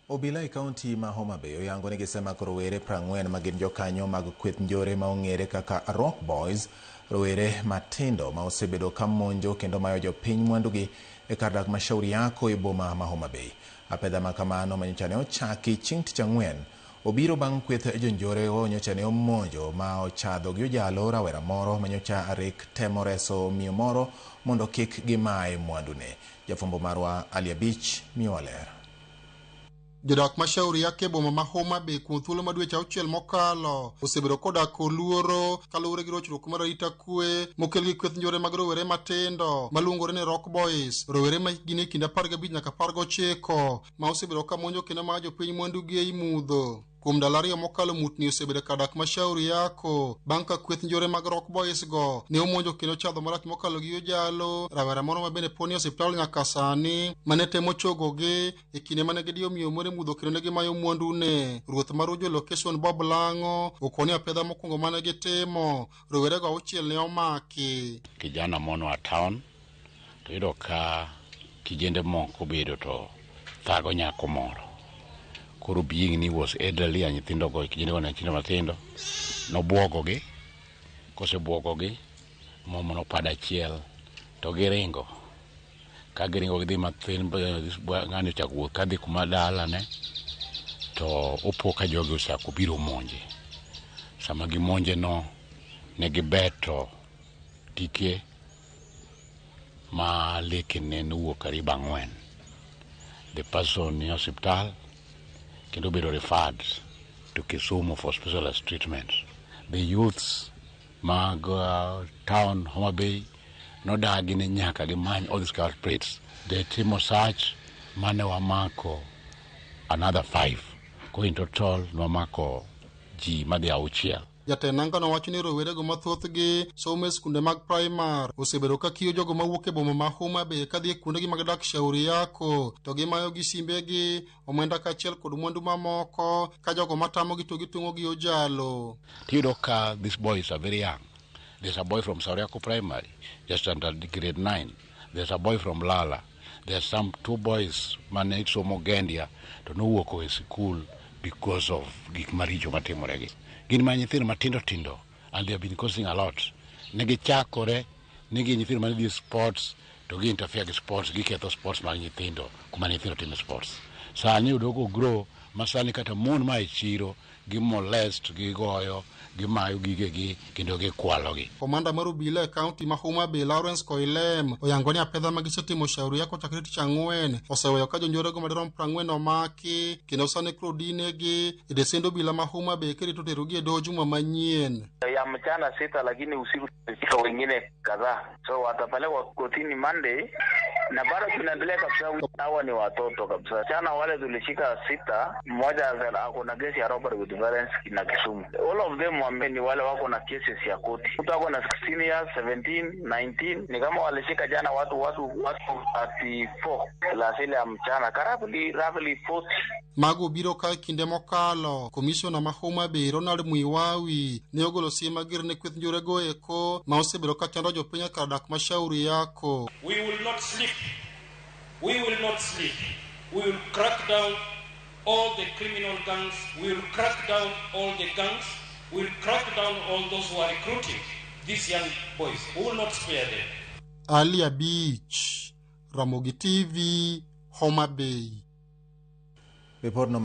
Obila e kaunti ma Homabay oyango ni gisemako rowere 40 ma gin jokanyo mag kweth njore ma ong'ere kaka Rock Boys, rowere matindo ma osebedo ka monjo kendo mayo jopiny mwandugi e kar dak ma Shauri Yako e boma ma Homabay. Apedha ma kamano manyocha ne ochaki chieng' tich ang'wen obiro bang' kweth jonjore nyocha ne omonjo ma ochadho gi ojalo rawera moro manyocha Arik temo reso miyo moro mondo kik gimae mwandune. Jafwambo marwa Aliabich miyowa ler. Jodak ma Shauri Yako e boma ma Homabay kuom thuolo ma dweche 6 mokalo osebedo kodak luoro kaluwore gi rochruok mar arita kwe mokel gi kweth njore mag rowere matindo maluongore ni Rock Boys, rowere ma hikgi ni kind 15 nyaka 19 ma osebedo ka monjo kendo ma jopiny mwandugi e mudho. Kuom ndalo 2 mokalo mutni osebedo kadak ma Shauri Yako bang' ka kweth njore mag Rock Boys go ne omonjo kendo chadho marach mokalo gi ojalo rawera moro ma bende poni osiptal nyaka sani mane temo chogogi e kinde mane gidiyo miyo moro mudho kendo ne gimayo mwandune. Ruoth mar Ujo location Bob Lango okoni apedha mokwongo mane gitimo rowere go 6 ne omaki. Kijana mono a town to yudo ka kijende moko bedo to thago nyako moro. Koro being ni was elderly a nyithindo go kijende go na nyithindo matindo no buogogi, kose buogogi momo no pada chiel to giringo ka giringo gidhi mathin ng'ani ochako kadhi kuma dala ne to opo ka jogi osako biro monje. Sama gimonje no ne gibeto tike ma lekene nuwuok karibu 4. The person in hospital kendo bedo referred to Kisumu for specialized treatment. The youths mag town Homabay no dagi ne nyaka gimany all these culprits. They timo search mane wamako another 5. Ko in total wamako ji madhi 6. Jatenanga nowacho ni rowere go mathothgi somo e skunde mag primar osebedo ka kiyo jogo mawuok e boma ma Homabay kadhi e kuondegi mag dak Shauri Yako to gimayo gi simbegi, omenda kaachiel kod mwandu mamoko ka jogo matamogi to gitung'o gi ojalo. Tiyudo ka these boys are very young. There's a boy from Shauri Yako Primary, just under grade 9. There's a boy from Lala. There's some 2 boys mane somo Gendia to nowuok e school because of gik maricho matimoregi. Gin ma nyithindo matindo tindo and they have been causing a lot. Negi chakore, negi nyithindo mane dhi sports to gi interfere gi sports, giketho sports mag nyithindo kuma nyithindo time sports. Sani udogo grow masani kata mon ma e chiro gi molest gi goyo gi mayo gigegi kendo gi kwalogi. Komanda mar Obila e kaunti ma Homabay Lawrence Koilem oyango ni apedha ma gisetimo Shauri Yako chakre tich ang'wen oseweyo ka jonjore go madirom 40 omaki kendo sani krodinegi e desend Obila ma Homabay kerito terogi e doho juma manyien. Ya mchana 6 lakini usiku tulishika wengine kadhaa, so watapelekwa kotini Monday na bado tunaendelea kabisa. Hawa ni watoto kabisa. Jana wale tulishika 6, mmoja ako na kesi ya robbery with violence na Kisumu. All of them ni wale wako na cases ya koti. Mtu wako na 16 years, 17, 19. Ni kama walishika jana watu 34 la sile ya mchana. Roughly 40. Mago biro ka kinde mokalo komisiona ma Homabay Ronald Mwiwawi ne ogolo siem mager ne kweth njore go eko ma osebedo ka chando jopiny kar dak ma Shauri Yako. We will not sleep. We will not sleep. We will crack down all the criminal gangs. We will crack down all the gangs. We will crack down all those who are recruiting these young boys. We will not spare them. Aliabich, Ramogi TV, Homabay.